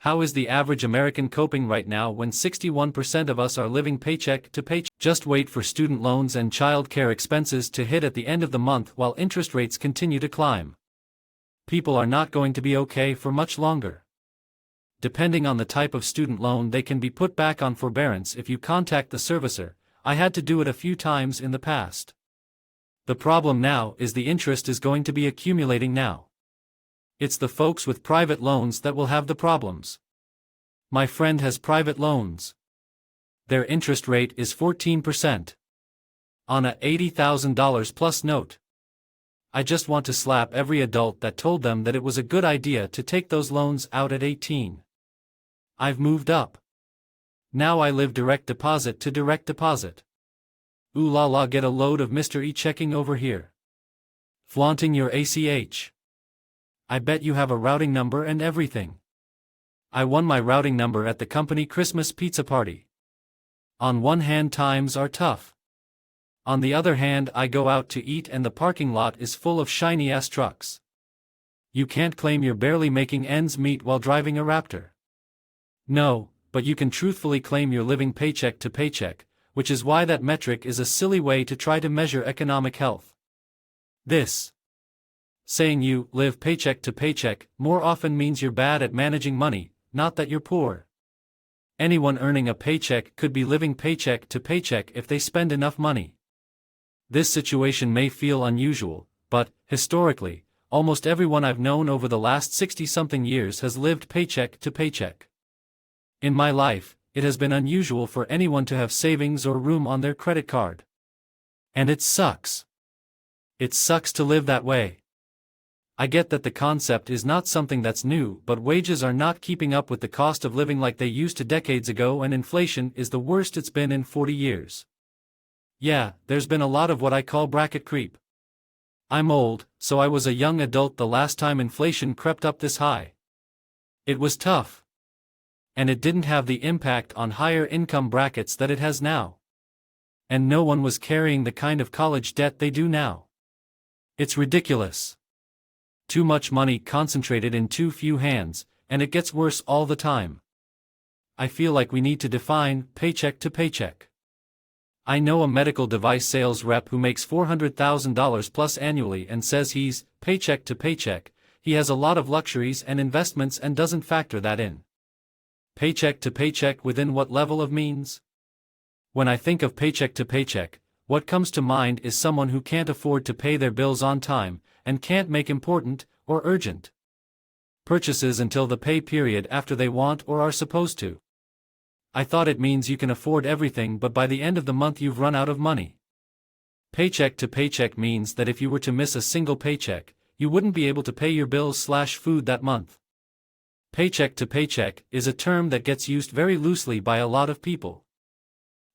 How is the average American coping right now when 61% of us are living paycheck to paycheck? Just wait for student loans and child care expenses to hit at the end of the month while interest rates continue to climb. People are not going to be okay for much longer. Depending on the type of student loan, they can be put back on forbearance if you contact the servicer. I had to do it a few times in the past. The problem now is the interest is going to be accumulating now. It's the folks with private loans that will have the problems. My friend has private loans. Their interest rate is 14%. On a $80,000 plus note. I just want to slap every adult that told them that it was a good idea to take those loans out at 18. I've moved up. Now I live direct deposit to direct deposit. Ooh la la, get a load of Mr. E-checking over here. Flaunting your ACH. I bet you have a routing number and everything. I won my routing number at the company Christmas pizza party. On one hand, times are tough. On the other hand, I go out to eat and the parking lot is full of shiny-ass trucks. You can't claim you're barely making ends meet while driving a Raptor. No, but you can truthfully claim you're living paycheck to paycheck, which is why that metric is a silly way to try to measure economic health. This saying you live paycheck to paycheck more often means you're bad at managing money, not that you're poor. Anyone earning a paycheck could be living paycheck to paycheck if they spend enough money. This situation may feel unusual, but, historically, almost everyone I've known over the last 60-something years has lived paycheck to paycheck. In my life, it has been unusual for anyone to have savings or room on their credit card. And it sucks. It sucks to live that way. I get that the concept is not something that's new, but wages are not keeping up with the cost of living like they used to decades ago, and inflation is the worst it's been in 40 years. Yeah, there's been a lot of what I call bracket creep. I'm old, so I was a young adult the last time inflation crept up this high. It was tough. And it didn't have the impact on higher income brackets that it has now. And no one was carrying the kind of college debt they do now. It's ridiculous. Too much money concentrated in too few hands, and it gets worse all the time. I feel like we need to define paycheck to paycheck. I know a medical device sales rep who makes $400,000 plus annually and says he's paycheck to paycheck. He has a lot of luxuries and investments and doesn't factor that in. Paycheck to paycheck within what level of means? When I think of paycheck to paycheck, what comes to mind is someone who can't afford to pay their bills on time, and can't make important, or urgent purchases until the pay period after they want or are supposed to. I thought it means you can afford everything, but by the end of the month you've run out of money. Paycheck to paycheck means that if you were to miss a single paycheck, you wouldn't be able to pay your bills/food that month. Paycheck to paycheck is a term that gets used very loosely by a lot of people.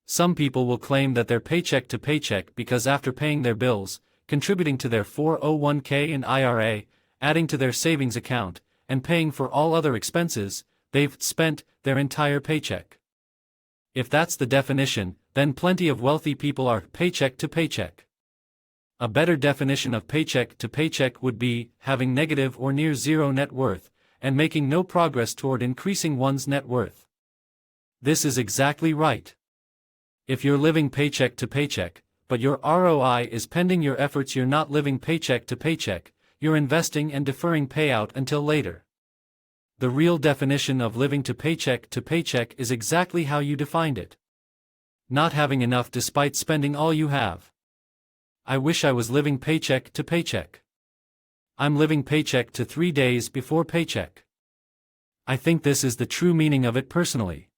Some people will claim that they're paycheck to paycheck because after paying their bills, contributing to their 401k and IRA, adding to their savings account, and paying for all other expenses, they've spent their entire paycheck. If that's the definition, then plenty of wealthy people are paycheck to paycheck. A better definition of paycheck to paycheck would be having negative or near zero net worth, and making no progress toward increasing one's net worth. This is exactly right. If you're living paycheck to paycheck, but your ROI is pending your efforts, you're not living paycheck to paycheck, you're investing and deferring payout until later. The real definition of living to paycheck is exactly how you defined it. Not having enough despite spending all you have. I wish I was living paycheck to paycheck. I'm living paycheck to 3 days before paycheck. I think this is the true meaning of it personally.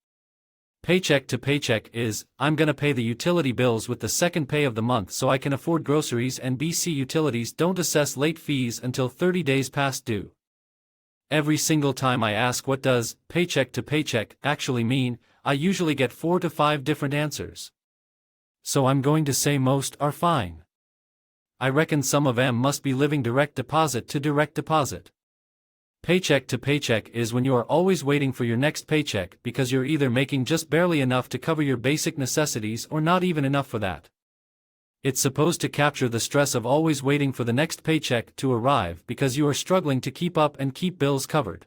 Paycheck to paycheck is, I'm gonna pay the utility bills with the second pay of the month so I can afford groceries, and BC Utilities don't assess late fees until 30 days past due. Every single time I ask what does paycheck to paycheck actually mean, I usually get 4 to 5 different answers. So I'm going to say most are fine. I reckon some of them must be living direct deposit to direct deposit. Paycheck to paycheck is when you are always waiting for your next paycheck because you're either making just barely enough to cover your basic necessities or not even enough for that. It's supposed to capture the stress of always waiting for the next paycheck to arrive because you are struggling to keep up and keep bills covered.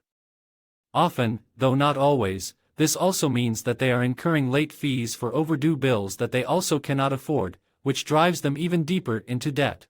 Often, though not always, this also means that they are incurring late fees for overdue bills that they also cannot afford, which drives them even deeper into debt.